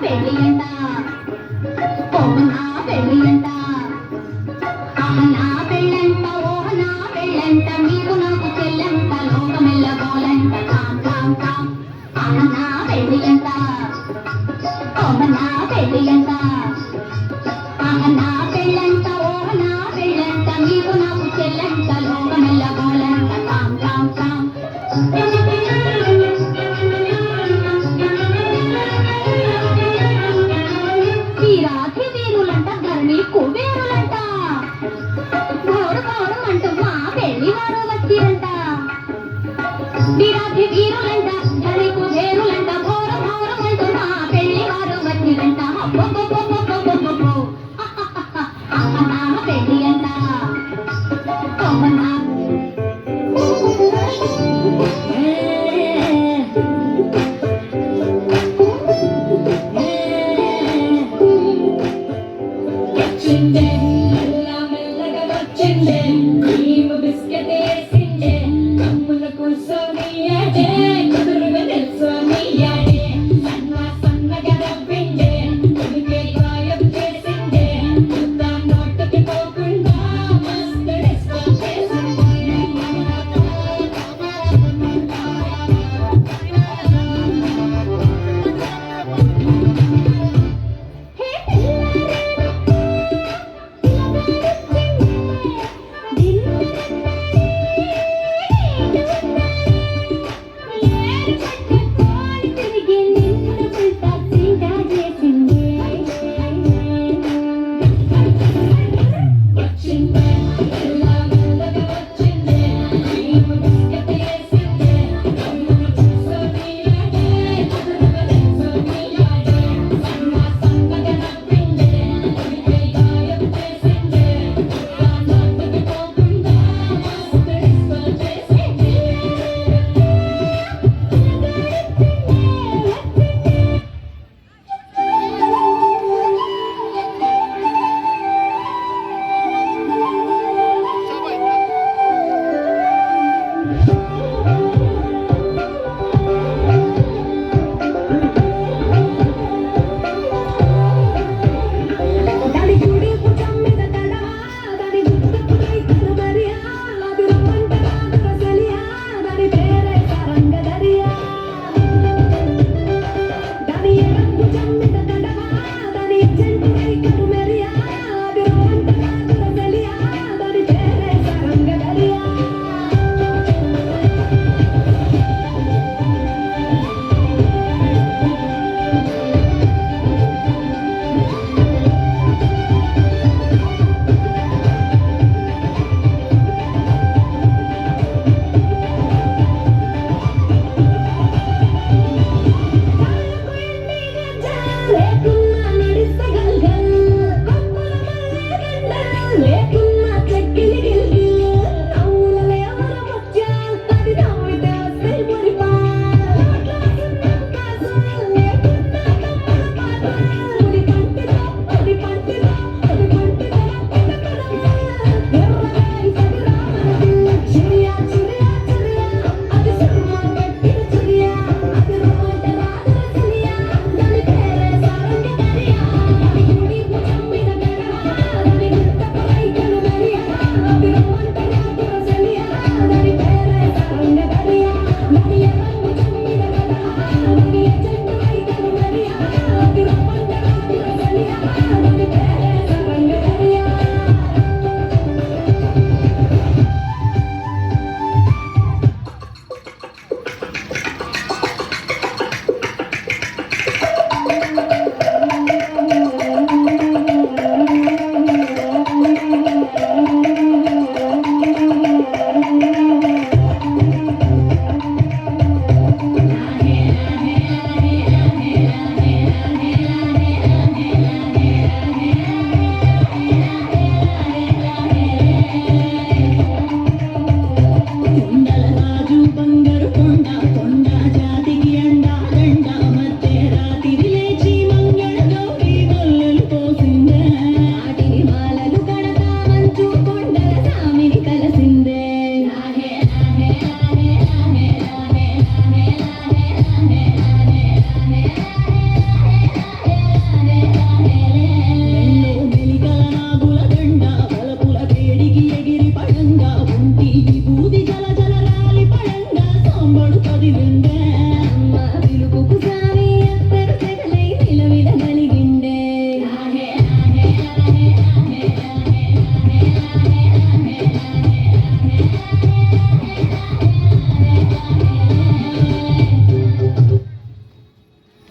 పెళ్ళి అంట ఓ నా పెళ్ళి అంట నా పెళ్ళంట ఓ నా పెళ్ళంట నీకు నాకు చెల్లంట లోకమెల్లగోలంట కాం కాం కాం నా పెళ్ళి అంట ఓ నా పెళ్ళి అంట నా పెళ్ళంట ఓ నా పెళ్ళంట నీకు నాకు చెల్లంట లోకమెల్లగోలంట కాం కాం కాం వీరాధి వీరులంట ధరణి కుబేరులంట గోడు గోడు అంటూ మా పెళ్లి వారు వచ్చిరంట వీరాధి వీరులంట ధరణి కుబేరులంట ఘోర ఘోరం అంటూ మా పెళ్లి వారు వచ్చిరంట నా పెళ్లి అంట Cindy.